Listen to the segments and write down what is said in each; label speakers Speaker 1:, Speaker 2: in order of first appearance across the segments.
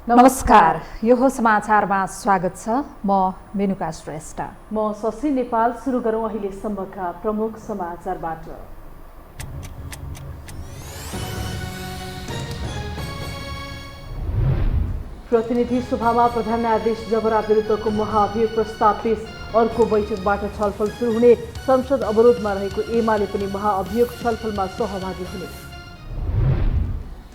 Speaker 1: नमस्कार, यो हो समाचारमा स्वागत छ। म मेनुका श्रेष्ठ।
Speaker 2: म शशि नेपाल। सुरु गरौँ अहिलेसम्मका प्रमुख समाचारबाट। प्रतिनिधि सभामा प्रधान न्यायाधीश जबरा विरुद्धको महाभियोग प्रस्ताव पेश। अर्को बैठकबाट छलफल सुरु हुने। संसद अवरोधमा रहेको एमाले पनि महाअभियोग छलफलमा सहभागी हुने।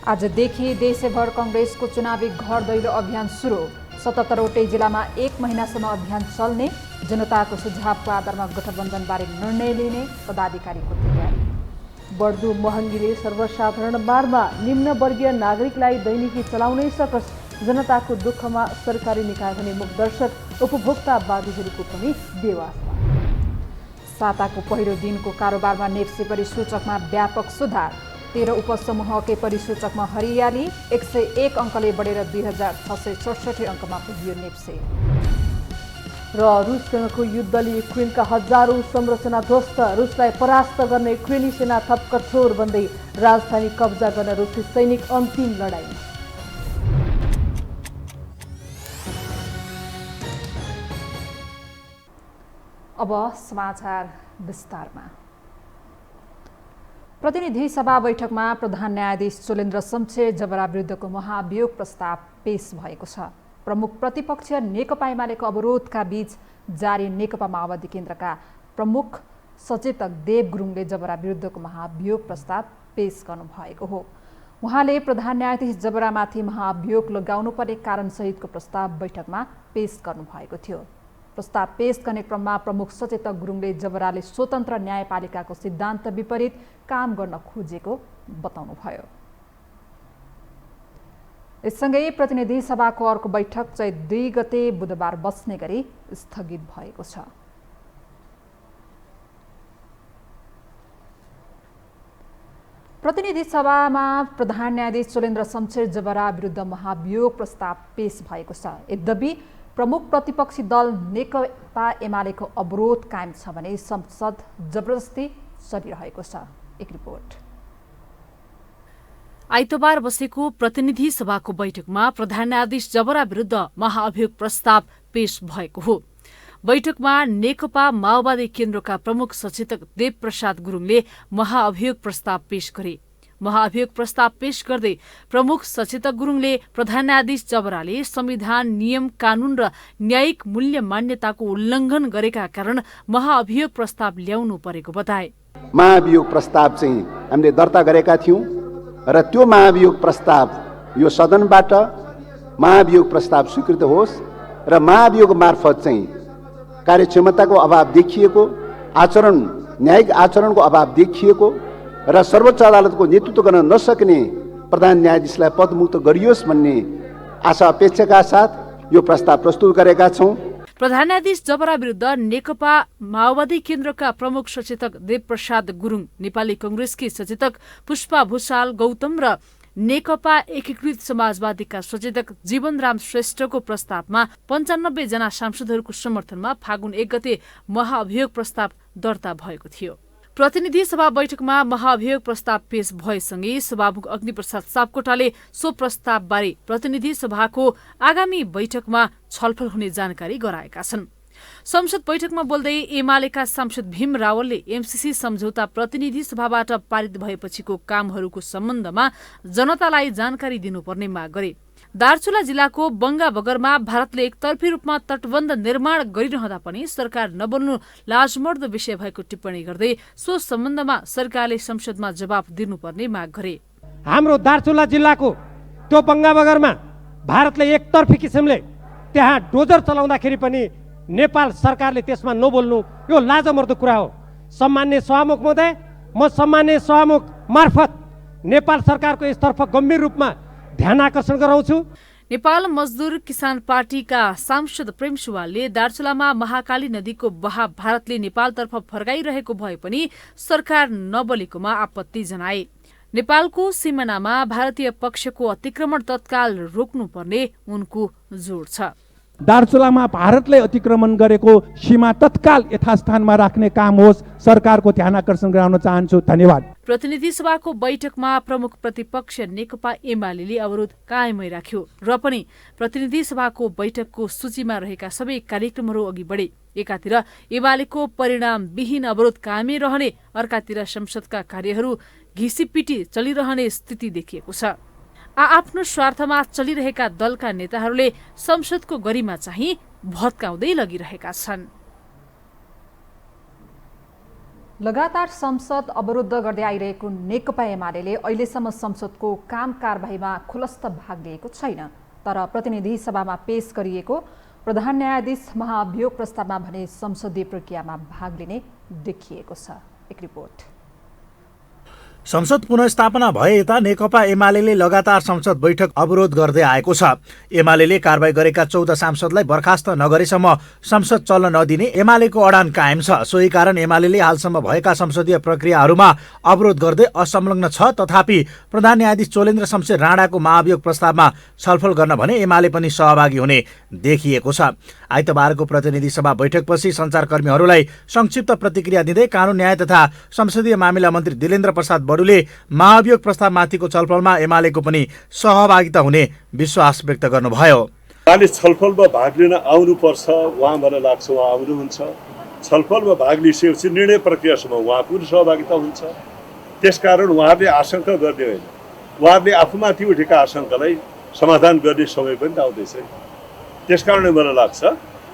Speaker 1: आजदेखि देशभर कांग्रेसको चुनावी घर दैलो अभियान सुरु। 77वटै जिल्लामा 1 महिनासम्म अभियान चल्ने। जनताको सुझावको आधारमा गठबन्धनबारे निर्णय लिने पदाधिकारीको तयारी।
Speaker 2: बढ्दो महँगीले सर्वसाधारण बारमा निम्न वर्गीय नागरिकलाई दैनिकी चलाउनै सकस। जनताको दुःखमा सरकारी निकाय भने मुखदर्शक। उपभोक्तावादीहरूको पनि बेवास्ता।
Speaker 1: साताको पहिलो दिनको कारोबारमा नेप्से परिसूचकमा व्यापक सुधार। 13 उपसमूहकै परिसूचकमा हरियाली। 101 अङ्कले बढेर 2667 अङ्कमा पुग्यो नेप्से।
Speaker 2: र रुससँगको युद्धले युक्रेनका हजारौं संरचना ध्वस्त। रुसलाई परास्त गर्न युक्रेनी सेना थप कठोर बन्दै। राजधानी कब्जा गर्न रुसी सैनिक अन्तिम लडाईँ।
Speaker 1: अब समाचार विस्तारमा। प्रतिनिधि सभा बैठकमा प्रधान न्यायाधीश चोलेन्द्र शमशेर जबरा विरुद्धको महाभियोग प्रस्ताव पेश भएको छ। प्रमुख प्रतिपक्ष नेकपा एमालेको अवरोधका बीच जारी नेकपा माओवादी केन्द्रका प्रमुख सचेतक देव गुरुङले जबरा विरुद्धको महाभियोग प्रस्ताव पेश गर्नुभएको हो। उहाँले प्रधान न्यायाधीश जबरामाथि महाभियोग लगाउनुपर्ने कारणसहितको प्रस्ताव बैठकमा पेश गर्नुभएको थियो। प्रस्ताव पेश गर्ने क्रममा प्रमुख सचेतक गुरुङले जबराले स्वतन्त्र न्यायपालिकाको सिद्धान्त विपरीत काम गर्न खोजेको बताउनुभयो। यससँगै प्रतिनिधि सभाको अर्को बैठक चैत 2 गते बुधबार बस्ने गरी स्थगित भएको छ। प्रतिनिधि सभामा प्रधान न्यायाधीश चोलेन्द्र शमशेर जबरा विरुद्ध महाभियोग प्रस्ताव पेश भएको छ। यद्यपि प्रमुख प्रतिपक्षी दल नेकपा एमालेको अवरोध कायम छ भने संसद जबरजस्ती चलिरहेको छ। एक रिपोर्ट।
Speaker 3: आइतबार बसेको प्रतिनिधि सभाको बैठकमा प्रधान न्यायाधीश जबरा विरुद्ध महाअभियोग प्रस्ताव पेश भएको हो। बैठकमा नेकपा माओवादी केन्द्रका प्रमुख सचेतक देव प्रसाद गुरुङले महाअभियोग प्रस्ताव पेश गरे। महाअभियोग प्रस्ताव पेश गर्दै प्रमुख सचेतक गुरुङले प्रधान न्यायाधीश जबराले संविधान, नियम, कानून र न्यायिक मूल्य मान्यताको उल्लङ्घन गरेका कारण महाअभियोग प्रस्ताव ल्याउनु परेको बताए।
Speaker 4: महाअभियोग प्रस्ताव चाहिँ हामीले दर्ता गरेका थियौं र त्यो महाअभियोग प्रस्ताव यो सदनबाट महाअभियोग प्रस्ताव स्वीकृत होस् र महाअभियोग मार्फत चाहिँ कार्यक्षमताको अभाव देखिएको, न्यायिक आचरणको अभाव देखिएको र सर्वोच्च अदालतको नेतृत्व गर्न नसक्ने प्रधान न्यायाधीशलाई पदमुक्त गरियोस् भन्ने आशा अपेक्षाका साथ यो प्रस्ताव प्रस्तुत गरेका छौं।
Speaker 3: प्रधान न्यायाधीश जबरा विरुद्ध नेकपा माओवादी केन्द्रका प्रमुख सचेतक देव प्रसाद गुरुङ, नेपाली कांग्रेसकी सचेतक पुष्पा भूषाल गौतम र नेकपा एकीकृत समाजवादीका सचेतक जीवनराम श्रेष्ठको प्रस्तावमा 95 जना सांसदहरूको समर्थनमा फागुन 1 गते महाअभियोग प्रस्ताव दर्ता भएको थियो। प्रतिनिधि सभा बैठकमा महाअभियोग प्रस्ताव पेश भएसँगै सभामुख अग्निप्रसाद सापकोटाले सो प्रस्तावबारे प्रतिनिधि सभाको आगामी बैठकमा छलफल हुने जानकारी गराएका छन्। संसद बैठकमा बोल्दै एमालेका सांसद भीम रावलले एमसीसी सम्झौता प्रतिनिधि सभाबाट पारित भएपछिको कामहरूको सम्बन्धमा जनतालाई जानकारी दिनुपर्ने माग गरे। दार्चुला जिल्लाको बंगा बगरमा भारतले एकतर्फी रूपमा तटबन्ध निर्माण गरिरहँदा पनि सरकार नबन्नु लाजमर्दो विषय भएको टिप्पणी गर्दै सो सम्बन्धमा सरकारले संसदमा जवाफ दिनुपर्ने माग गरे।
Speaker 5: हाम्रो दार्चुला जिल्लाको त्यो बंगा बगरमा भारतले एकतर्फी किसिमले त्यहाँ डोजर चलाउँदाखेरि पनि नेपाल सरकारले त्यसमा नबोल्नु यो लाजमर्दो कुरा हो। सम्माननीय सभामुख महोदय, म सम्माननीय सभामुख मार्फत नेपाल सरकारको यसतर्फ गम्भीर रूपमा ध्यान आकर्षण गराउँछु।
Speaker 3: नेपाल मजदुर किसान पार्टीका सांसद प्रेम सुवालले दार्चुलामा महाकाली नदीको बहाव भारतले नेपालतर्फ फर्काइरहेको भए पनि सरकार नबोलेकोमा आपत्ति जनाए। नेपालको सिमानामा भारतीय पक्षको अतिक्रमण तत्काल रोक्नुपर्ने उनको जोड छ।
Speaker 6: दार्चुलामा भारतले अतिक्रमण गरेको सीमा तत्काल यथास्थानमा राख्ने काम होस्, सरकारको ध्यान आकर्षण गराउन चाहन्छु। धन्यवाद।
Speaker 3: प्रतिनिधि सभाको बैठकमा प्रमुख प्रतिपक्ष नेकपा एमाले अवरोध कायमै राख्यो र पनि प्रतिनिधि सभाको बैठकको सूचीमा रहेका सबै कार्यक्रमहरू अघि बढे। एकातिर एमालेको परिणामविहीन अवरोध कायमै रहने, अर्कातिर संसदका कार्यहरू घिसिपिटी चलिरहने स्थिति देखिएको छ। आफ्नो स्वार्थमा चलिरहेका दलका नेताहरूले संसदको गरिमा चाहिँ भत्काउँदै लगिरहेका छन्।
Speaker 1: लगातार संसद अवरुद्ध गर्दै आइरहेको नेकपा एमाले अहिलेसम्म संसदको काम कारबाहीमा खुलस्त भाग लिएको छैन। तर प्रतिनिधि सभामा पेश गरिएको प्रधान न्यायाधीश महाभियोग प्रस्तावमा भने संसदीय प्रक्रियामा भाग लिने देखिएको छ। एक रिपोर्ट।
Speaker 7: संसद पुनर्स्थापना भए यता नेकपा एमाले लगातार संसद बैठक अवरोध गर्दै आएको छ। एमाले कारबाही गरेका 14 सांसदलाई बर्खास्त नगरेसम्म संसद चल्न नदिने एमालेको अडान कायम छ। सोही कारण एमाले हालसम्म भएका संसदीय प्रक्रियाहरूमा अवरोध गर्दै असंलग्न छ। तथापि प्रधान न्यायाधीश चोलेन्द्र शमशेर राणाको महाभियोग प्रस्तावमा छलफल गर्न भने एमाले पनि सहभागी हुने देखिएको छ। आइतबारको प्रतिनिधि सभा बैठकपछि सञ्चारकर्मीहरूलाई संक्षिप्त प्रतिक्रिया दिँदै कानून न्याय तथा संसदीय मामिला मन्त्री दिलेन्द्र प्रसाद बडुले महाभियोग प्रस्तावमाथिको छलफलमा एमालेको पनि सहभागिता हुने विश्वास व्यक्त गर्नुभयो।
Speaker 8: उहाँले छलफलमा भाग लिन आउनुपर्छ, उहाँ मलाई लाग्छ उहाँ आउनुहुन्छ। छलफलमा भाग लिइसकेपछि निर्णय प्रक्रियासम्म उहाँको पनि सहभागिता हुन्छ। त्यसकारण उहाँहरूले आशंका गर्ने होइन, उहाँहरूले आफूमाथि उठेका आशंकालाई समाधान गर्ने समय पनि आउँदैछ। त्यसकारणले मलाई लाग्छ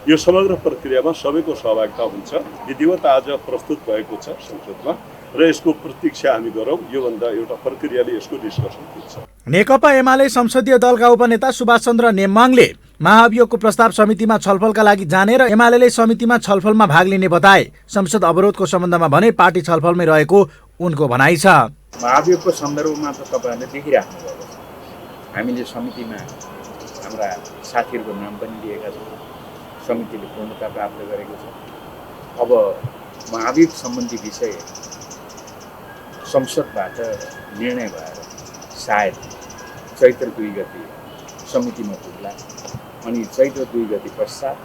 Speaker 8: यो समग्र प्रक्रियामा सबैको सहभागिता हुन्छ। विधिवत आज प्रस्तुत भएको छ संसदमा र यसको प्रतीक्षा हामी गरौँ। योभन्दा एउटा प्रक्रियाले यसको डिस्कसन हुन्छ।
Speaker 7: नेकपा एमाले संसदीय दलका उपनेता सुभाष चन्द्र नेमाङले महाभियोगको प्रस्ताव समितिमा छलफलका लागि जाने र एमाले समितिमा छलफलमा भाग लिने बताए। संसद अवरोधको सम्बन्धमा भने पार्टी छलफलमै रहेको उनको भनाइ छ।
Speaker 9: महाभियोगको सन्दर्भमा त तपाईँहरूले देखिराख्नु भएको छ। हामीले समितिमा हाम्रा साथीहरूको नाम पनि दिएका छौँ। समितिले पूर्णता प्राप्त गरेको छ। अब महाभियोग सम्बन्धी विषय संसदबाट निर्णय भएर सायद चैत्र 2 गते समितिमा पुग्ला। अनि चैत्र 2 गते पश्चात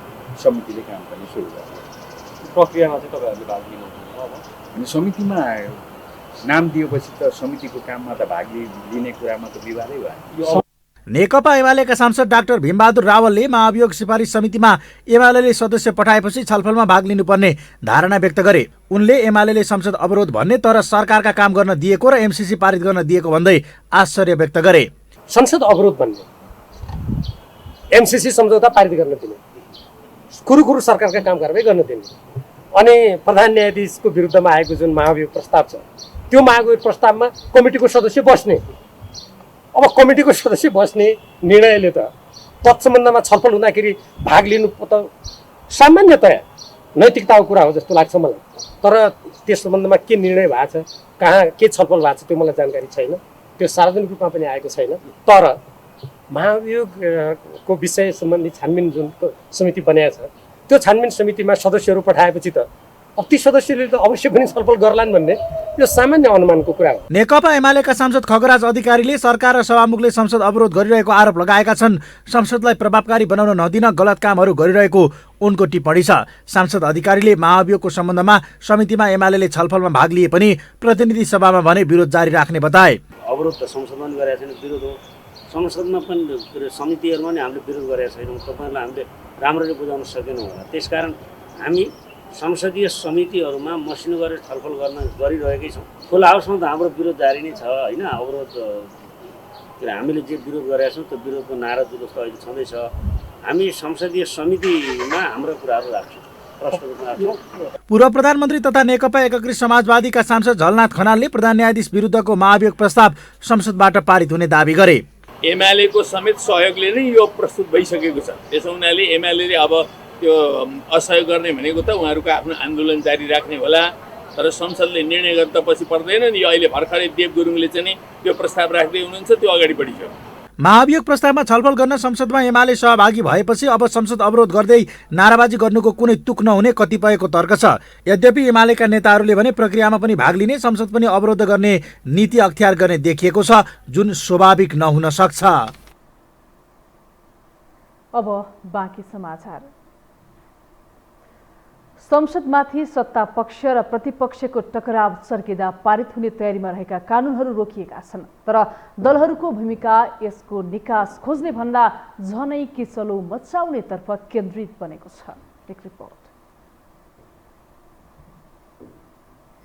Speaker 9: समितिले काम पनि सुरु गर्छ।
Speaker 5: प्रक्रियामा चाहिँ तपाईँहरूले भाग लिनुहुन्छ?
Speaker 9: अनि समितिमा नाम दिएपछि त समितिको काममा त भाग लिने कुरामा त विवादै भयो।
Speaker 7: नेकपा एमालेका सांसद डाक्टर भीमबहादुर रावलले महाभियोग सिफारिस समितिमा एमाले सदस्य पठाएपछि छलफलमा भाग लिनुपर्ने धारणा व्यक्त गरे। उनले एमाले संसद अवरोध भन्ने तर सरकारका काम गर्न दिएको र एमसीसी पारित गर्न दिएको भन्दै आश्चर्य व्यक्त गरे।
Speaker 5: संसद अवरोध भन्ने, एमसीसी सम्झौता पारित गर्न दिने, कुरुकुरु सरकारका काम कारबाही गर्न दिने, अनि प्रधान न्यायाधीशको विरुद्धमा आएको जुन महाभियोग प्रस्ताव छ त्यो महाभियोग प्रस्तावमा कमिटीको सदस्य बस्ने। अब कमिटीको सदस्य बस्ने निर्णयले त पद सम्बन्धमा छलफल हुँदाखेरि भाग लिनु त सामान्यतया नैतिकताको कुरा हो जस्तो लाग्छ मलाई। तर त्यस सम्बन्धमा के निर्णय भएको छ, कहाँ के छलफल भएको छ त्यो मलाई जानकारी छैन। त्यो सार्वजनिक रूपमा पनि आएको छैन। तर महाभियोगको विषय सम्बन्धी छानबिन जुन समिति बनाएको छ त्यो छानबिन समितिमा सदस्यहरू पठाएपछि त अब ती सदस्यले त अवश्य पनि छलफल गर्लान् भन्ने यो सामान्य अनुमानको कुरा हो।
Speaker 7: नेकपा एमालेका सांसद खगराज अधिकारीले सरकार र सभामुखले संसद अवरोध गरिरहेको आरोप लगाएका छन्। संसदलाई प्रभावकारी बनाउन नदिन गलत कामहरू गरिरहेको उनको टिप्पणी छ। सांसद अधिकारीले महाभियोगको सम्बन्धमा समितिमा एमाले छलफलमा भाग लिए पनि प्रतिनिधि सभामा भने विरोध जारी राख्ने बताए।
Speaker 10: अवरोध त संसदमा पनि गरेका छैन, विरोध हो। संसदमा पनि समितिहरूमा नि हामीले विरोध गरेका छैनौँ। तपाईँहरूलाई हामीले राम्ररी बुझाउन सकेनौँ होला। त्यसकारण हामी संसदीय समितिहरूमा मसिनो गरेर छलफल गरिरहेकै छौँ। फुल हाउसमा त हाम्रो विरोध जारी नै छ होइन। अवरोध हामीले जे विरोध गरेका छौँ त्यो विरोधको नारा जस्तो अहिले छँदैछ। हामी संसदीय समितिमा हाम्रो कुराहरू राख्छौँ, प्रश्न रूपमा राख्छौँ।
Speaker 7: पूर्व प्रधानमन्त्री तथा नेकपा एकीकृत समाजवादीका सांसद झलनाथ खनालले प्रधान न्यायाधीश विरुद्धको महाभियोग प्रस्ताव संसदबाट पारित हुने दावी गरे।
Speaker 11: एमालेको समेत सहयोगले नै यो प्रस्तुत भइसकेको छ। त्यसो हुनाले एमाले अब त्यो असहयोग गर्ने भनेको त उहाँहरूको आफ्नो आन्दोलन जारी राख्ने होला। तर संसदले निर्णय गर्दा पछि पर्दैन नि। यो अहिले भर्खरै देव गुरुङले चाहिँ नि त्यो प्रस्ताव राख्दै हुनुहुन्छ, त्यो अगाडि बढिसक्यो।
Speaker 7: महाभियोग प्रस्तावमा छलफल गर्न संसदमा एमाले सहभागी भएपछि अब संसद अवरोध गर्दै नाराबाजी गर्नुको कुनै तुक नहुने कतिपयको तर्क छ। यद्यपि एमालेका नेताहरूले भने प्रक्रियामा पनि भाग लिने, संसद पनि अवरोध गर्ने नीति अख्तियार गर्ने देखिएको छ, जुन स्वाभाविक नहुन सक्छ।
Speaker 2: अब बाँकी समाचार। संसदमाथि सत्ता पक्ष र प्रतिपक्षको टकराव चर्किँदा पारित हुने तयारीमा रहेका कानुनहरू रोकिएका छन्, तर दलहरूको भूमिका यसको निकास खोज्ने भन्दा झनै किचलो मचाउनेतर्फ केन्द्रित बनेको छ। एक रिपोर्ट।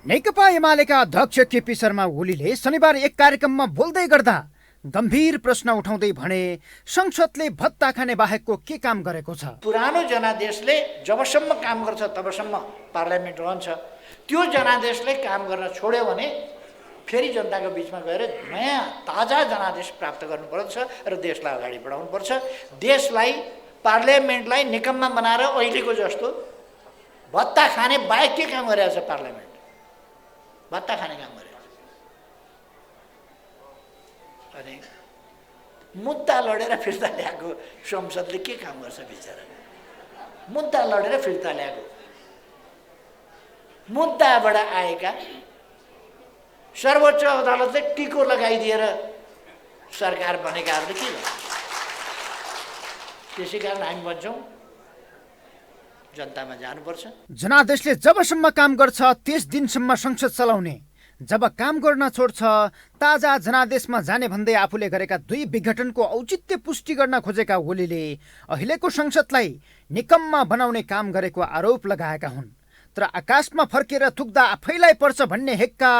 Speaker 12: नेकपा एमालेका अध्यक्ष केपी शर्मा ओलीले शनिबार एक कार्यक्रममा बोल्दै गर्दा गम्भीर प्रश्न उठाउँदै भने संसदले भत्ता खाने बाहेकको के काम गरेको छ?
Speaker 13: पुरानो जनादेशले जबसम्म काम गर्छ तबसम्म पार्लियामेन्ट रहन्छ। त्यो जनादेशले काम गर्न छोड्यो भने फेरि जनताको बिचमा गएर नयाँ ताजा जनादेश प्राप्त गर्नुपर्छ र देशलाई अगाडि बढाउनुपर्छ। देशलाई पार्लियामेन्टलाई निकम्मा बनाएर अहिलेको जस्तो भत्ता खाने बाहेक के काम गरिरहेछ? पार्लियामेन्ट भत्ता खाने काम गरिरहेछ। अनि मुद्दा लडेर फिर्ता ल्याएको संसदले के काम गर्छ बिचरा? मुद्दा लडेर फिर्ता ल्याएको मुद्दाबाट आएका सर्वोच्च अदालतले टिको लगाइदिएर सरकार बनेकाहरूले के गर्छ? त्यसै कारण हामी भन्छौँ जनतामा जानुपर्छ।
Speaker 12: जनादेशले जबसम्म काम गर्छ त्यस दिनसम्म संसद चलाउने, जब काम गर्न छोड्छ ताजा जनादेशमा जाने भन्दै आफूले गरेका 2 विघटनको औचित्य पुष्टि गर्न खोजेका ओलीले अहिलेको संसदलाई निकम्मा बनाउने काम गरेको आरोप लगाएका हुन्। तर आकाशमा फर्केर थुक्दा आफैलाई पर्छ भन्ने हेक्का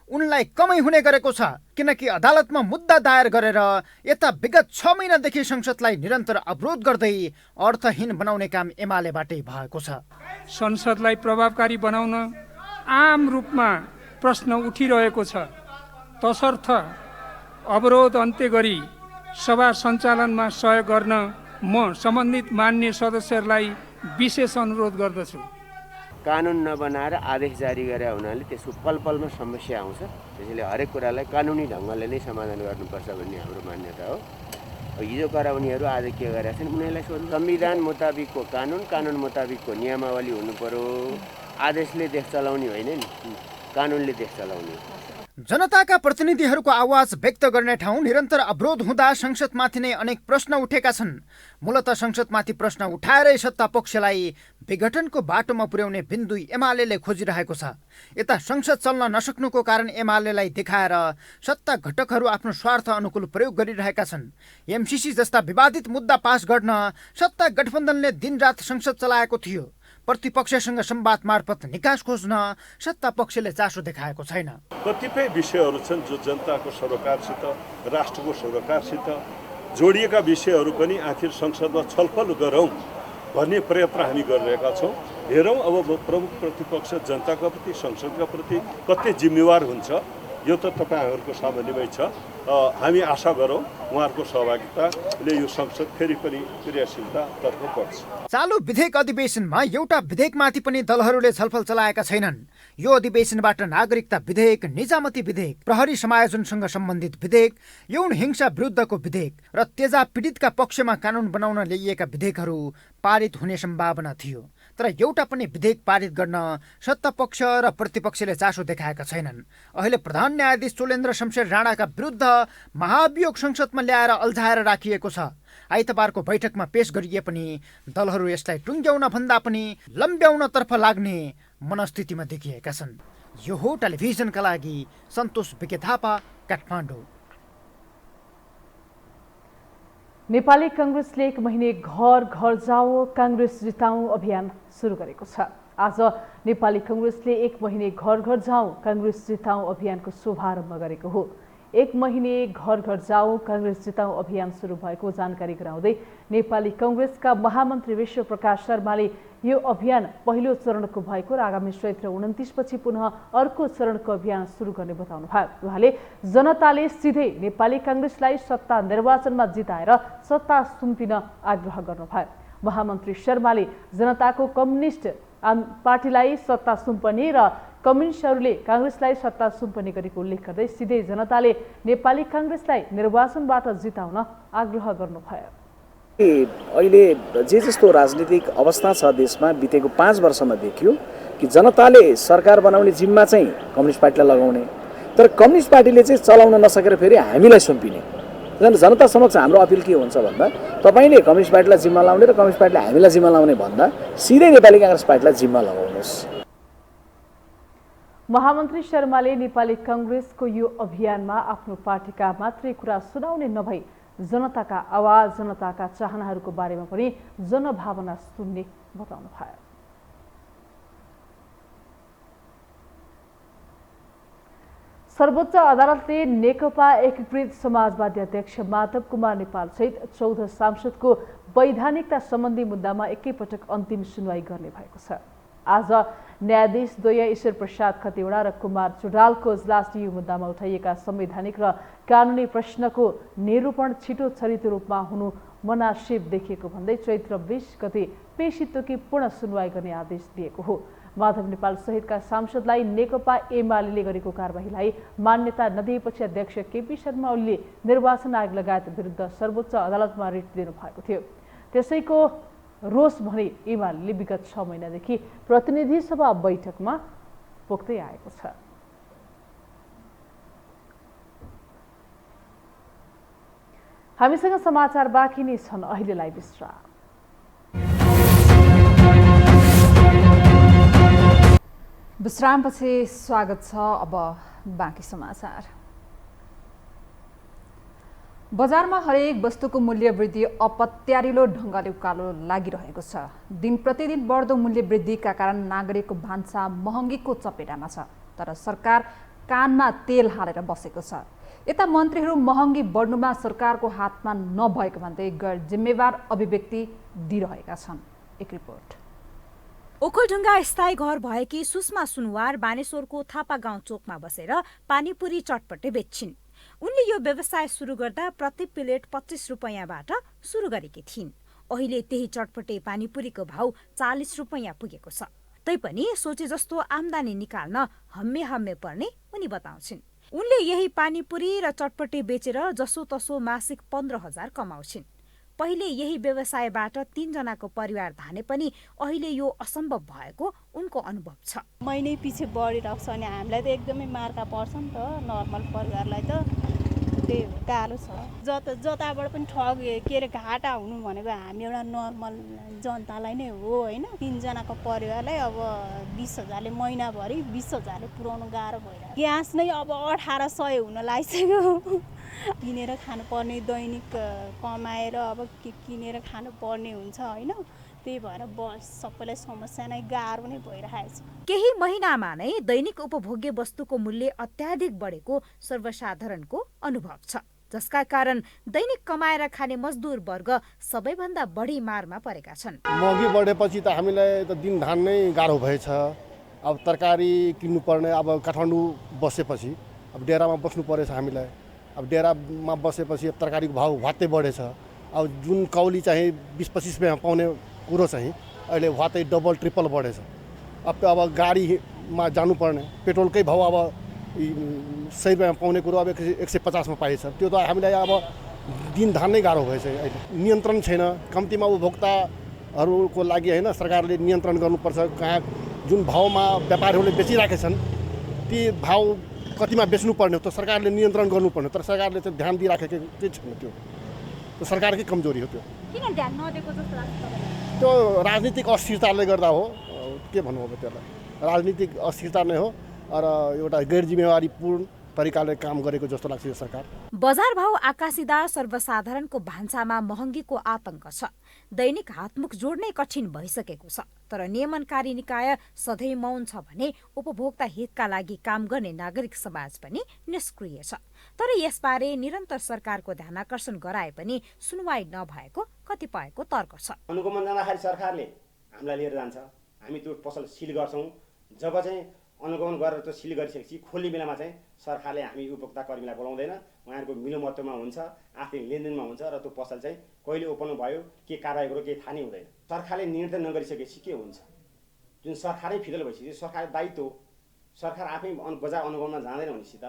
Speaker 12: उनलाई कमै हुने गरेको छ, किनकि अदालतमा मुद्दा दायर गरेर यता विगत 6 महिनादेखि संसदलाई निरन्तर अवरोध गर्दै अर्थहीन बनाउने काम एमालेबाटै भएको छ।
Speaker 14: संसदलाई प्रभावकारी बनाउन आम रूपमा प्रश्न उठिरहेको छ, तसर्थ अवरोध अन्त्य गरी सभा सञ्चालनमा सहयोग गर्न म सम्बन्धित मान्य सदस्यहरूलाई विशेष अनुरोध गर्दछु।
Speaker 15: कानुन नबनाएर आदेश जारी गरे हुनाले त्यसको पलपलमा समस्या आउँछ। त्यसैले हरेक कुरालाई कानुनी ढङ्गले नै समाधान गर्नुपर्छ भन्ने हाम्रो मान्यता हो। हिजो कराउनेहरू आज के गरेका छन् उनीहरूलाई सोध्नु। संविधान मुताबिकको कानुन, कानुन मुताबिकको नियमावली हुनु पर्यो। आदेशले देश चलाउने होइन नि, कानुनले देश चलाउने।
Speaker 12: जनताका प्रतिनिधिहरूको आवाज व्यक्त गर्ने ठाउँ निरन्तर अवरोध हुँदा संसदमाथि नै अनेक प्रश्न उठेका छन्। मूलत संसदमाथि प्रश्न उठाएरै सत्ता पक्षलाई विघटनको बाटोमा पुर्याउने बिन्दु एमालेले खोजिरहेको छ। यता संसद चल्न नसक्नुको कारण एमालेलाई देखाएर सत्ता घटकहरू आफ्नो स्वार्थ अनुकूल प्रयोग गरिरहेका छन्। एमसीसी जस्ता विवादित मुद्दा पास गर्न सत्ता गठबन्धनले दिनरात संसद चलाएको थियो। प्रतिपक्षसँग संवाद मार्फत निकास खोज्न सत्ता पक्षले चासो देखाएको छैन।
Speaker 8: कतिपय विषयहरू छन् जो जनताको सरोकारसित, राष्ट्रको सरोकारसित जोडिएका विषयहरू पनि आखिर संसदमा छलफल गरौँ भन्ने प्रयत्न हामी गरिरहेका छौँ। हेरौँ अब प्रमुख प्रतिपक्ष जनताका प्रति, संसदका प्रति कति जिम्मेवार हुन्छ, यो त तपाईँहरूको सामान्यमै छ। हामी आशा गरौँ उहाँहरूको सहभागिताले यो संसद फेरि पनि क्रियाशीलतातर्फ बढ्छ।
Speaker 12: चालु विधेयक अधिवेशनमा एउटा विधेयकमाथि पनि दलहरूले छलफल चलाएका छैनन्। यो अधिवेशनबाट नागरिकता विधेयक, निजामती विधेयक, प्रहरी समायोजनसँग सम्बन्धित विधेयक, यौन हिंसा विरुद्धको विधेयक र तेजाब पीडितका पक्षमा कानुन बनाउन ल्याइएका विधेयकहरू पारित हुने सम्भावना थियो। तर एउटा पनि विधेयक पारित गर्न सत्ता पक्ष र प्रतिपक्षले चासो देखाएका छैनन्। अहिले प्रधान न्यायाधीश चोलेन्द्र शमशेर राणाका विरुद्ध महाभियोग संसदमा ल्याएर अल्झाएर राखिएको छ। आइतबारको बैठकमा पेश गरिए पनि दलहरू यसलाई टुङ्ग्याउन भन्दा पनि लम्ब्याउनतर्फ लाग्ने मनस्थितिमा देखिएका छन्। यो हो टेलिभिजनका लागि सन्तोष बिके थापा, काठमाडौँ।
Speaker 2: नेपाली कांग्रेसले 1 महिने घर घर जाओ कांग्रेस जिताऊ अभियान सुरु गरेको छ। आज नेपाली कांग्रेसले 1 महिने घर घर जाओ कांग्रेस जिताऊ अभियानको शुभारम्भ गरेको हो। 1 महिने घर घर जाओ कांग्रेस जिताऊ अभियान सुरु भएको जानकारी गराउँदै नेपाली कांग्रेसका महामन्त्री विश्व प्रकाश शर्माले यो अभियान पहिलो चरणको भएको र आगामी चैत्र 29 पछि पुनः अर्को चरणको अभियान सुरु गर्ने बताउनु भयो। उहाँले जनताले सिधै नेपाली कांग्रेसलाई सत्ता निर्वाचनमा जिताएर सत्ता सुम्पिन आग्रह गर्नुभयो। महामन्त्री शर्माले जनताको कम्युनिस्ट पार्टीलाई सत्ता सुम्पने र कम्युनिस्टहरूले कांग्रेसलाई सत्ता सुम्पने गरेको उल्लेख गर्दै सिधै जनताले नेपाली कांग्रेसलाई निर्वाचनबाट जिताउन आग्रह गर्नुभयो।
Speaker 16: अहिले जे जस्तो राजनीतिक अवस्था छ देशमा बितेको 5 वर्षमा देखियो कि जनताले सरकार बनाउने जिम्मा चाहिँ कम्युनिस्ट पार्टीलाई लगाउने, तर कम्युनिस्ट पार्टीले चाहिँ चलाउन नसकेर फेरि हामीलाई सुम्पिने जनता समक्ष हाम्रो अपिल के हुन्छ भन्दा तपाईँले कम्युनिस्ट पार्टीलाई जिम्मा लाउने र कम्युनिस्ट पार्टीले हामीलाई जिम्मा लाउने भन्दा सिधै नेपाली काङ्ग्रेस पार्टीलाई जिम्मा लगाउनुहोस्।
Speaker 2: महामन्त्री शर्माले नेपाली काङ्ग्रेसको यो अभियानमा आफ्नो पार्टीका मात्रै कुरा सुनाउने नभई जनताका आवाज, जनताका चाहनाहरूको बारेमा पनि जनभावना सुन्ने बताउनु भयो। सर्वोच्च अदालतले नेकपा एकीकृत समाजवादी अध्यक्ष माधव कुमार नेपाल सहित 14 सांसदको वैधानिकता सम्बन्धी मुद्दामा एकैपटक अन्तिम सुनवाई गर्ने भएको छ। आज न्यायाधीश द्वय ईश्वर प्रसाद खतिवडा र कुमार चुडालको इजलासले यो मुद्दामा उठाइएका संवैधानिक र कानुनी प्रश्नको निरूपण छिटो छरितो रूपमा हुनु मनासिब देखिएको भन्दै चैत्र 20 गते पेशीतोकी पूर्ण सुनवाई गर्ने आदेश दिएको हो। माधव नेपाल सहितका सांसदलाई नेकपा एमाले गरेको कारबाहीलाई मान्यता नदिएपछि अध्यक्ष केपी शर्मा ओलीले निर्वाचन आयोग लगायत विरुद्ध सर्वोच्च अदालतमा रिट दिनुभएको थियो। त्यसैको रोष भने एमाले विगत 6 महिनादेखि प्रतिनिधि सभा बैठकमा पोख्दै आएको छ। हामीसँग समाचार बाँकी नै छन्, अहिलेलाई विश्राम।
Speaker 1: विश्रामपछि स्वागत छ। अब बाँकी समाचार। बजारमा हरेक वस्तुको मूल्य वृद्धि अपत्यारिलो ढङ्गले उकालो लागिरहेको छ। दिन प्रतिदिन बढ्दो मूल्य वृद्धिका कारण नागरिकको भान्सा महँगीको चपेटामा छ, तर सरकार कानमा तेल हालेर बसेको छ। यता मन्त्रीहरू महँगी बढ्नुमा सरकारको हातमा नभएको भन्दै गैर जिम्मेवार अभिव्यक्ति दिइरहेका छन्। एक रिपोर्ट।
Speaker 17: ओखलढुङ्गा स्थायी घर भएकी सुषमा सुनवार बानेश्वरको थापा गाउँ चोकमा बसेर पानीपुरी चटपटे बेच्छिन्। उनले यो व्यवसाय सुरु गर्दा प्रति प्लेट 25 रुपैयाँबाट सुरु गरेकी थिइन्। अहिले त्यही चटपटे पानीपुरीको भाउ 40 रुपैयाँ पुगेको छ। तैपनि सोचे जस्तो आम्दानी निकाल्न हम्मे हम्मे पर्ने उनी बताउँछिन्। उनले यही पानीपुरी र चटपटे बेचेर जसो तसो मासिक 15,000 कमाउँछिन्। पहिले यही व्यवसायबाट 3 जनाको परिवार धाने पनि अहिले यो असम्भव भएको उनको अनुभव छ।
Speaker 18: महिनै पछि बढिरहेको छ अनि हामीलाई त एकदमै मार्का पर्छ नि त। नर्मल परिवारलाई त त्यही गाह्रो छ। जताबाट पनि ठग के अरे घाटा हुनु भनेको हामी एउटा नर्मल जनतालाई नै हो होइन। 3 जनाको परिवारलाई अब 20,000ले महिनाभरि 20,000ले पुर्याउनु गाह्रो भइरहेको। ग्यास नै अब 1800 हुन लागिसक्यो। किनेर खानुपर्ने, दैनिक कमाएर अब किनेर खानुपर्ने हुन्छ होइन। त्यही भएर बस सबैलाई समस्या नै गाह्रो नै भइरहेको छ।
Speaker 17: केही महिनामा नै दैनिक उपभोग्य वस्तुको मूल्य अत्याधिक बढेको सर्वसाधारणको अनुभव छ, जसका कारण दैनिक कमाएर खाने मजदुर वर्ग सबैभन्दा बढी मारमा परेका छन्।
Speaker 19: महँगी बढेपछि त हामीलाई त दिन धान नै गाह्रो भएछ। अब तरकारी किन्नुपर्ने, अब काठमाडौँ बसेपछि अब डेरामा बस्नु परेछ हामीलाई। अब डेरामा बसेपछि तरकारीको भाउ भ्वात्तै बढेछ। अब जुन कौली चाहिँ 20-25 रुपियाँ पाउने कुरो चाहिँ अहिले भ्वात्तै डबल ट्रिपल बढेछ। अब गाडीमा जानुपर्ने पेट्रोलकै भाउ अब 100 रुपियाँ पाउने कुरो अब 150 मा पाइन्छ। त्यो त हामीलाई अब दिन धान नै गाह्रो भएछ। अहिले नियन्त्रण छैन। कम्तीमा उपभोक्ताहरूको लागि होइन, सरकारले नियन्त्रण गर्नुपर्छ। कहाँ जुन भाउमा व्यापारीहरूले बेचिराखेका छन् ती भाउ कतिमा बेच्नुपर्ने हो त सरकारले नियन्त्रण गर्नुपर्ने। तर सरकारले चाहिँ ध्यान दिइराखेको केही छैन। त्यो सरकारकै कमजोरी हो। त्यो
Speaker 17: किन ध्यान नदिएको जस्तो लाग्छ तपाईलाई?
Speaker 19: त्यो राजनीतिक अस्थिरताले गर्दा हो। के भन्नु अब त्यसलाई, राजनीतिक अस्थिरता नै हो र एउटा गैर जिम्मेवारीपूर्ण तरिकाले काम गरेको जस्तो लाग्छ यो सरकार।
Speaker 17: बजार भाउ आकाशिँदा सर्वसाधारणको भान्सामा महँगीको आतंक छ। दैनिक हातमुख जोड्नै कठिन भइसकेको छ। तर नियमनकारी निकाय सधैँ मौन छ भने उपभोक्ता हितका लागि काम गर्ने नागरिक समाज पनि निष्क्रिय छ। तर यसबारे निरन्तर सरकारको ध्यानाकर्षण गराए पनि सुनवाई नभएको कतिपयको तर्क छ।
Speaker 20: अनुगमन जाँदाखेरि सरकारले हामीलाई लिएर जान्छ, हामी त्यो पसल सिल गर्छौँ। जब चाहिँ अनुगमन गरेर त्यो सिल गरिसकेपछि खोल्ने बेलामा चाहिँ सरकारले हामी उपभोक्ता कर्मीलाई बोलाउँदैन, उहाँहरूको मिलोमत्वमा हुन्छ, आर्थिक लेनदेनमा हुन्छ र त्यो पसल चाहिँ कहिले ओपन भयो, के कारवाही गर्यो केही थाहा नै हुँदैन। सरकारले नियन्त्रण नगरिसकेपछि के हुन्छ? जुन सरकारै फिदल भइसक्यो सरकारको दायित्व हो। सरकार आफै बजार अनुगमनमा जाँदैन भनेपछि त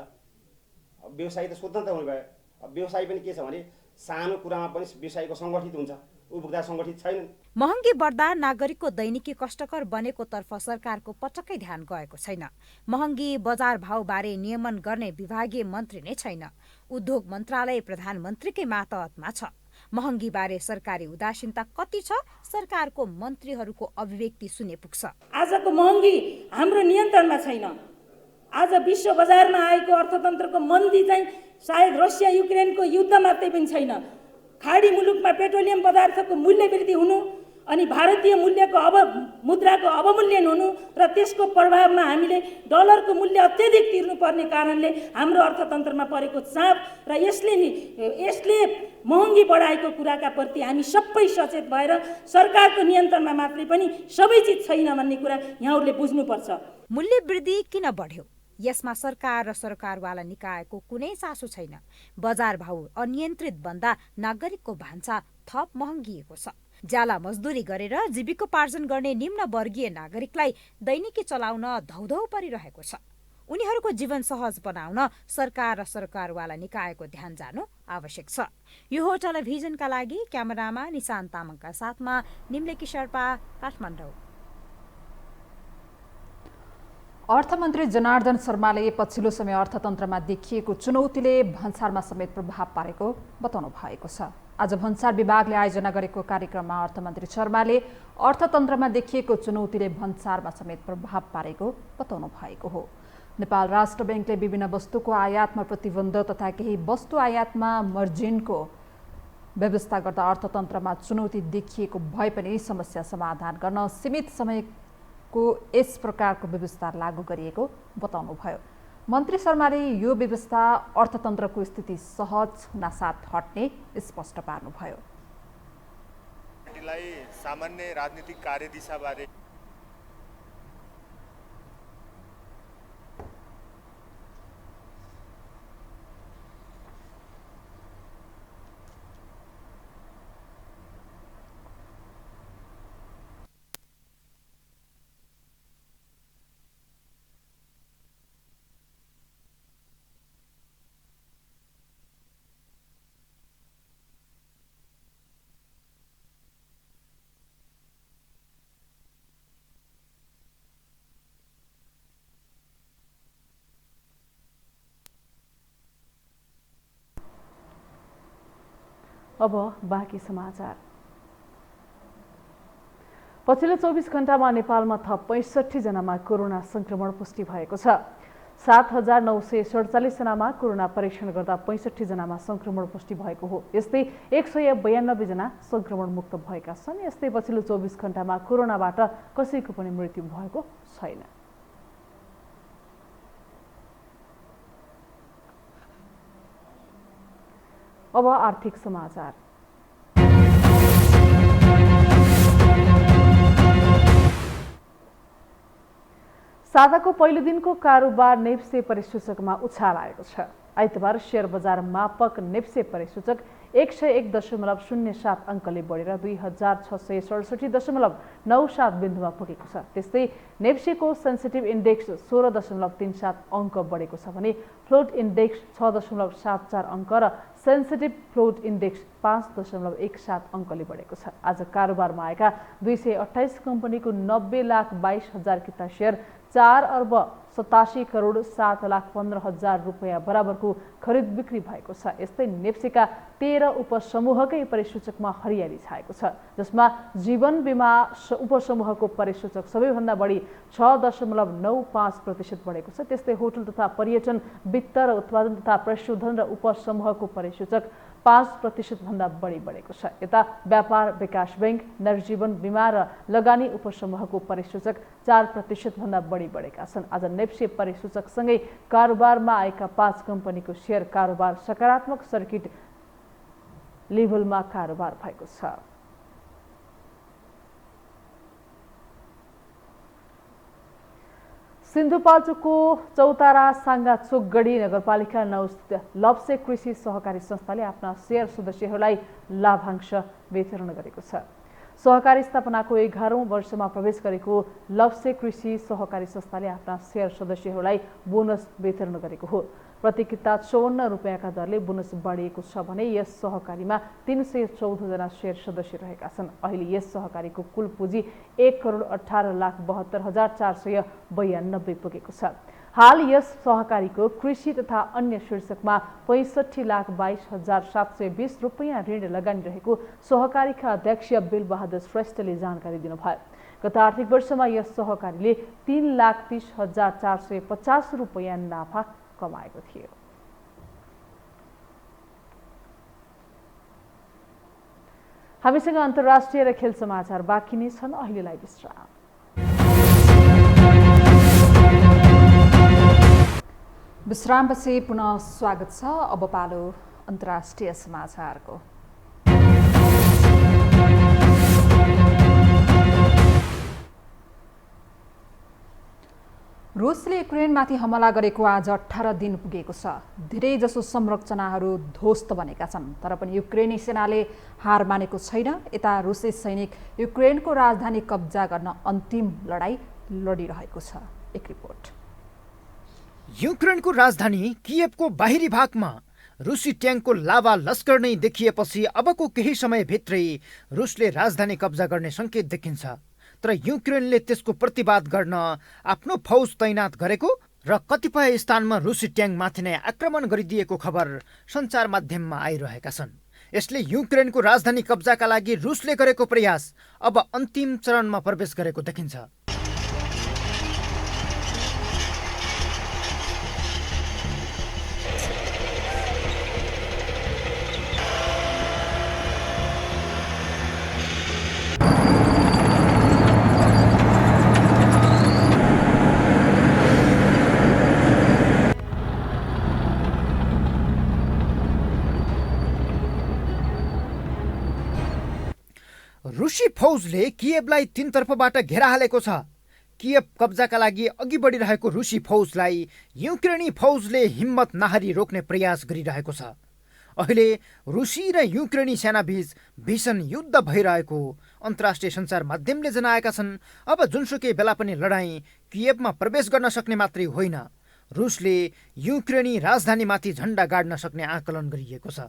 Speaker 20: व्यवसायी त स्वतन्त्र हुनु भयो। अब व्यवसायी पनि के छ भने सानो कुरामा पनि व्यवसायीको सङ्गठित हुन्छ। उपभोक्ता सङ्गठित छैनन्।
Speaker 17: महँगी बढ्दा नागरिकको दैनिकी कष्टकर बनेको तर्फ सरकारको पटक्कै ध्यान गएको छैन। महँगी बजार भावबारे नियमन गर्ने विभागीय मन्त्री नै छैन। उद्योग मन्त्रालय प्रधानमन्त्रीकै मातहतमा छ। महँगीबारे सरकारी उदासीनता कति छ, सरकारको मन्त्रीहरूको अभिव्यक्ति सुने पुग्छ।
Speaker 21: आजको महँगी हाम्रो नियन्त्रणमा छैन। आज विश्व बजारमा आएको अर्थतन्त्रको मन्दी चाहिँ सायद रसिया युक्रेनको युद्ध मात्रै पनि छैन। खाडी मुलुकमा पेट्रोलियम पदार्थको मूल्य वृद्धि हुनु अनि भारतीय मूल्यको मुद्राको अवमूल्यन हुनु र त्यसको प्रभावमा हामीले डलरको मूल्य अत्यधिक तिर्नुपर्ने कारणले हाम्रो अर्थतन्त्रमा परेको चाप र यसले महँगी बढाएको कुराका प्रति हामी सबै सचेत भएर सरकारको नियन्त्रणमा मात्रै पनि सबै चिज छैन भन्ने कुरा यहाँहरूले बुझ्नुपर्छ।
Speaker 17: मूल्य वृद्धि किन बढ्यो? यसमा सरकार र सरकारवाला निकायको कुनै चासो छैन। बजार भाउ अनियन्त्रित बन्दा नागरिकको भान्सा थप महँगिएको छ। ज्याला मजदुरी गरेर जीविकोपार्जन गर्ने निम्न वर्गीय नागरिकलाई दैनिकी चलाउन धौधौ परिरहेको छ। उनीहरूको जीवन सहज बनाउन सरकार र सरकारवाला निकायको ध्यान जानु आवश्यक छ। यो हो टेलिभिजनका लागि क्यामेरामा निशान्त तामाङका साथमा निम्लेकी शेर्पा, काठमाडौँ।
Speaker 1: अर्थमन्त्री जनार्दन शर्माले पछिल्लो समय अर्थतन्त्रमा देखिएको चुनौतीले भन्सारमा समेत प्रभाव पारेको बताउनु भएको छ। आज भन्सार विभागले आयोजना गरेको कार्यक्रममा अर्थमन्त्री शर्माले अर्थतन्त्रमा देखिएको चुनौतीले भन्सारमा समेत प्रभाव पारेको बताउनु भएको हो। नेपाल राष्ट्र ब्याङ्कले विभिन्न वस्तुको आयातमा प्रतिबन्ध तथा केही वस्तु आयातमा मर्जिनको व्यवस्था गर्दा अर्थतन्त्रमा चुनौती देखिएको भए पनि समस्या समाधान गर्न सीमित समयको यस प्रकारको व्यवस्था लागू गरिएको बताउनुभयो। मन्त्री शर्माले यो व्यवस्था अर्थतन्त्रको स्थिति सहज हुनासाथ हट्ने स्पष्ट पार्नुभयो।
Speaker 22: पार्टीलाई सामान्य राजनीतिक कार्यदिशाबारे
Speaker 2: अब बाँकी समाचार। पछिल्लो 24 घण्टामा नेपालमा थप 65 जनामा कोरोना संक्रमण पुष्टि भएको छ। 7,947 जनामा कोरोना परीक्षण गर्दा 65 जनामा संक्रमण पुष्टि भएको हो। यस्तै 192 जना संक्रमण मुक्त भएका छन्। यस्तै पछिल्लो 24 घण्टामा कोरोनाबाट कसैको पनि मृत्यु भएको छैन। अब आर्थिक समाचार। साताको पहिलो दिनको कारोबार नेप्से परिसूचकमा उछाल आएको छ। आइतबार शेयर बजार मापक नेप्से परिसूचक 101.07 अङ्कले बढेर 2667.97 बिन्दुमा पुगेको छ। त्यस्तै नेप्सेको सेन्सिटिभ इन्डेक्स 16.37 अङ्क बढेको छ भने फ्लोट इन्डेक्स 6.74 अङ्क र सेन्सिटिभ फ्लोट इन्डेक्स 5.17 अङ्कले बढेको छ। आज कारोबारमा आएका 228 कम्पनीको 90,22,000 किता सेयर 4,87,07,15,000 रुपियाँ बराबरको खरिद बिक्री भएको छ। यस्तै नेप्सेका 13 उपसमूहकै परिसूचकमा हरियाली छाएको छ, जसमा जीवन बिमा उपसमूहको परिसूचक सबैभन्दा बढी 6.95% बढेको छ। त्यस्तै होटल तथा पर्यटन, वित्त र उत्पादन तथा प्रशोधन र उपसमूहको परिसूचक 5% भन्दा बढी बढेको छ। यता व्यापार विकास बैंक, नवजीवन बिमा र लगानी उपसमूहको परिसूचक 4% भन्दा बढी बढेका छन्। आज नेप्से परिसूचकसँगै कारोबारमा आएका 5 कम्पनीको सेयर कारोबार सकारात्मक सर्किट लेभलमा कारोबार भएको छ। सिन्धुपाल्चोकको चौतारा साङ्गाचोकगढी नगरपालिका 9 स्थित लप्से कृषि सहकारी संस्थाले आफ्ना सेयर सदस्यहरूलाई लाभांश वितरण गरेको छ। सहकारी स्थापनाको 11औं वर्षमा प्रवेश गरेको लप्से कृषि सहकारी संस्थाले आफ्ना सेयर सदस्यहरूलाई बोनस वितरण गरेको हो। प्रति किता 54 रुपियाँका दरले बोनस बढिएको छ भने यस सहकारीमा 314 जना शेयर सदस्य रहेका छन्। अहिले यस सहकारीको कुल पुँजी 1,18,72,492 पुगेको छ। हाल यस सहकारीको कृषि तथा अन्य शीर्षकमा 65,22,720 रुपियाँ ऋण लगानी रहेको सहकारीका अध्यक्ष बिलबहादुर श्रेष्ठले जानकारी दिनुभयो। गत आर्थिक वर्षमा यस सहकारीले 3,30,450 रुपियाँ नाफा कमाएको थियो। हामीसँग अन्तर्राष्ट्रिय र खेल समाचार बाँकी नै छन्। अहिलेलाई विश्राम।
Speaker 1: विश्रामपछि पुनः स्वागत छ। अब पालो अन्तर्राष्ट्रिय समाचारको। रुसले युक्रेनमाथि हमला गरेको आज 18 दिन पुगेको छ। धेरैजसो संरचनाहरू ध्वस्त बनेका छन्, तर पनि युक्रेनी सेनाले हार मानेको छैन। यता रुसी सैनिक युक्रेनको राजधानी कब्जा गर्न अन्तिम लडाईँ लडिरहेको छ। एक रिपोर्ट।
Speaker 12: युक्रेनको राजधानी कियभको बाहिरी भागमा रुसी ट्याङ्कको लाभा लस्कर नै देखिएपछि अबको केही समयभित्रै रुसले राजधानी कब्जा गर्ने सङ्केत देखिन्छ। तर युक्रेनले त्यसको प्रतिवाद गर्न आफ्नो फौज तैनात गरेको र कतिपय स्थानमा रुसी ट्याङ्कमाथि नै आक्रमण गरिदिएको खबर सञ्चार माध्यममा आइरहेका छन्। यसले युक्रेनको राजधानी कब्जाका लागि रुसले गरेको प्रयास अब अन्तिम चरणमा प्रवेश गरेको देखिन्छ। रुसी फौजले कियभलाई तीनतर्फबाट घेरा हालेको छ। कियभ कब्जाका लागि अघि बढिरहेको रुसी फौजलाई युक्रेनी फौजले हिम्मत नहारी रोक्ने प्रयास गरिरहेको छ। अहिले रुसी र युक्रेनी सेनाबीच भीषण युद्ध भइरहेको अन्तर्राष्ट्रिय सञ्चार माध्यमले जनाएका छन्। अब जुनसुकै बेला पनि लडाईँ कियभमा प्रवेश गर्न सक्ने मात्रै होइन, रुसले युक्रेनी राजधानीमाथि झण्डा गाड्न सक्ने आकलन गरिएको छ।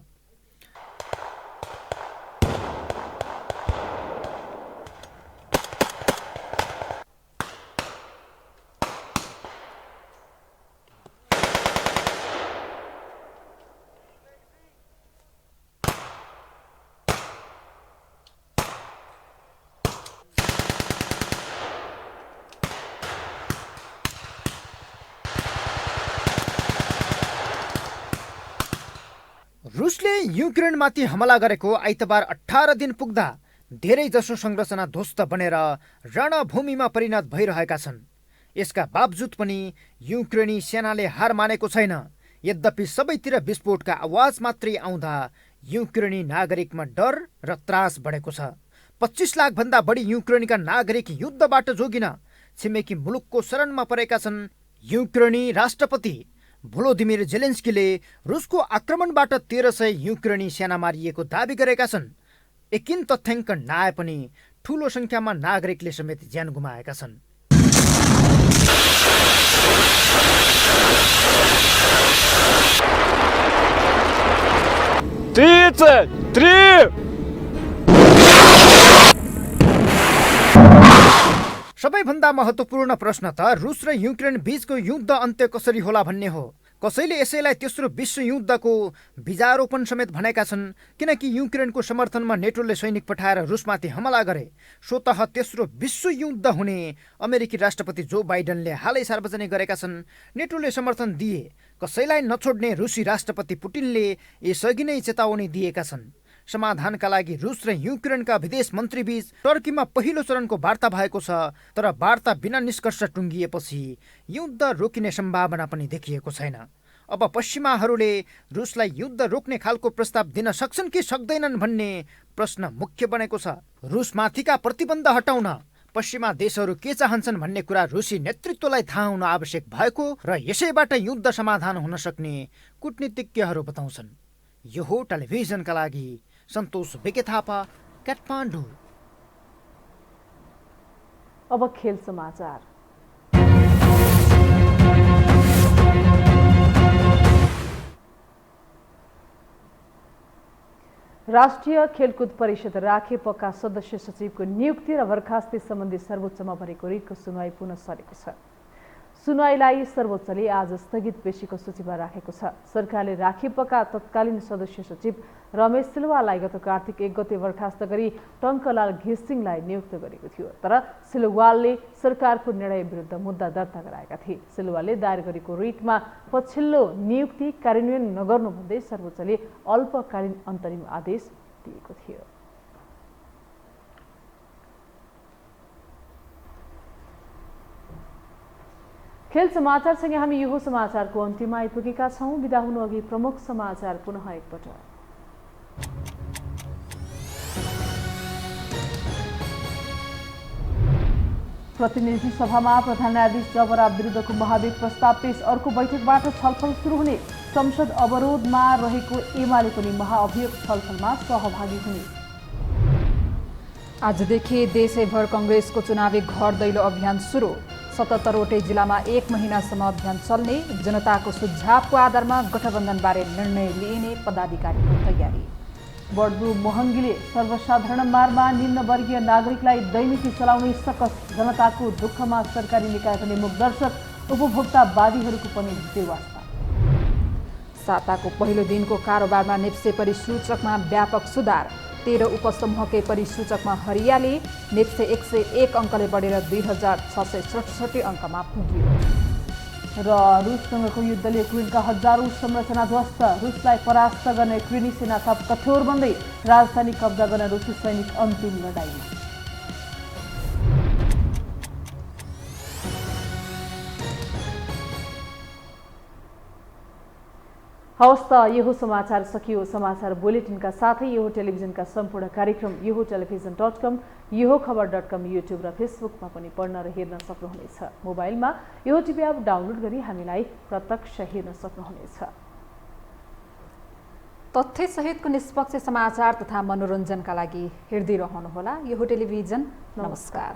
Speaker 12: रुसले युक्रेनमाथि हमला गरेको आइतबार 18 दिन पुग्दा धेरै जसो संरचना ध्वस्त बनेर रणभूमिमा परिणत भइरहेका छन्। यसका बावजुद पनि युक्रेनी सेनाले हार मानेको छैन। यद्यपि सबैतिर विस्फोटका आवाज मात्रै आउँदा युक्रेनी नागरिकमा डर र त्रास बढेको छ। 25 लाख भन्दा बढी युक्रेनीका नागरिक युद्धबाट जोगिन छिमेकी मुलुकको शरणमा परेका छन्। युक्रेनी राष्ट्रपति भोलोदिमिर जेलेन्स्कीले रुसको आक्रमणबाट 1300 युक्रेनी सेना मारिएको दावी गरेका छन्। एकिन तथ्याङ्क नआए पनि ठूलो संख्यामा नागरिकले समेत ज्यान गुमाएका छन्। सबैभन्दा महत्त्वपूर्ण प्रश्न त रुस र युक्रेन बीचको युद्ध अन्त्य कसरी होला भन्ने हो। कसैले यसैलाई तेस्रो विश्वयुद्धको बीजारोपण समेत भनेका छन्, किनकि युक्रेनको समर्थनमा नेटोले सैनिक पठाएर रुसमाथि हमला गरे। स्वतः तेस्रो विश्वयुद्ध हुने अमेरिकी राष्ट्रपति जो बाइडेनले हालै सार्वजनिक गरेका छन्। नेटोले समर्थन दिए कसैलाई नछोड्ने रुसी राष्ट्रपति पुटिनले यसअघि नै चेतावनी दिएका छन्। समाधानका लागि रुस र युक्रेनका विदेश मन्त्रीबीच टर्कीमा पहिलो चरणको वार्ता भएको छ, तर वार्ता बिना निष्कर्ष टुङ्गिएपछि युद्ध रोकिने सम्भावना पनि देखिएको छैन। अब पश्चिमाहरूले रुसलाई युद्ध रोक्ने खालको प्रस्ताव दिन सक्छन् कि सक्दैनन् भन्ने प्रश्न मुख्य बनेको छ। रुसमाथिका प्रतिबन्ध हटाउन पश्चिमा देशहरू के चाहन्छन् भन्ने कुरा रुसी नेतृत्वलाई थाहा हुन आवश्यक भएको र यसैबाट युद्ध समाधान हुन सक्ने कूटनीतिज्ञहरू बताउँछन्। यो हो टेलिभिजनका लागि सन्तोष बेके थापा, काठमाडौँ।
Speaker 2: अब खेल समाचार। राष्ट्रिय खेलकुद परिषद राखेपका सदस्य सचिवको नियुक्ति र बर्खास्ती सम्बन्धी सर्वोच्चमा भरेको रिटको सुनवाई पुनः सरेको छ। सुनवाईलाई सर्वोच्चले आज स्थगित पेशीको सूचीमा राखेको छ। सरकारले राखेपका तत्कालीन सदस्य सचिव रमेश सिलवालाई गत कार्तिक 1 गते बर्खास्त गरी टङ्कलाल घिसिङलाई नियुक्त गरेको थियो। तर सिलवालले सरकारको निर्णय विरुद्ध मुद्दा दर्ता गराएका थिए। सिलवालले दायर गरेको रिटमा पछिल्लो नियुक्ति कार्यान्वयन नगर्नु भन्दै सर्वोच्चले अल्पकालीन अन्तरिम आदेश दिएको थियो। खेल समाचारसँगै हामी यो समाचारको अन्त्यमा आइपुगेका छौँ। बिदा हुनु अघि प्रमुख समाचार पुनः एकपटक। प्रतिनिधि सभामा प्रधान न्यायाधीश जबरा विरुद्धको महाभियोग प्रस्ताव पेश। अर्को बैठकबाट छलफल सुरु हुने। संसद अवरोधमा रहेको एमाले पनि महाअभियोग छलफलमा सहभागी हुने।
Speaker 1: आजदेखि देशैभर कांग्रेसको चुनावी घर दैलो अभियान सुरु। 77वटै जिल्लामा 1 महिनासम्म अभियान चल्ने। जनताको सुझावको आधारमा गठबन्धनबारे निर्णय लिइने पदाधिकारीको तयारी। बढ्दो महँगीले सर्वसाधारण मारमा निम्नवर्गीय नागरिकलाई दैनिकी चलाउने सकस। जनताको दुःखमा सरकारी निकाय पनि मुखदर्शक। उपभोक्तावादीहरूको पनि बेवास्ता। साताको पहिलो दिनको कारोबारमा नेप्से परिसूचकमा व्यापक सुधार। 13 उपसमूहकै परिसूचकमा हरियाली। नेप्से 101 अङ्कले बढेर 2667 अङ्कमा पुग्यो। र रुससँगको युद्धले युक्रेनका हजारौं संरचना ध्वस्त। रुसलाई परास्त गर्न युक्रेनी सेना थप कठोर बन्दै। राजधानी कब्जा गर्न रुसी सैनिक अन्तिम लडाईँमा। हवस् त यो समाचार सकियो। समाचार बुलेटिनका साथै यो टेलिभिजनका सम्पूर्ण कार्यक्रम यो टेलिभिजन.com, यो खबर.com, युट्युब र फेसबुकमा पनि पढ्न र हेर्न सक्नुहुनेछ। मोबाइलमा यो टिभी एप डाउनलोड गरी हामीलाई प्रत्यक्ष हेर्न सक्नुहुनेछ। तथ्य सहितको निष्पक्ष समाचार तथा मनोरञ्जनका लागि हेर्दै रहनुहोला यो टेलिभिजन। नमस्कार।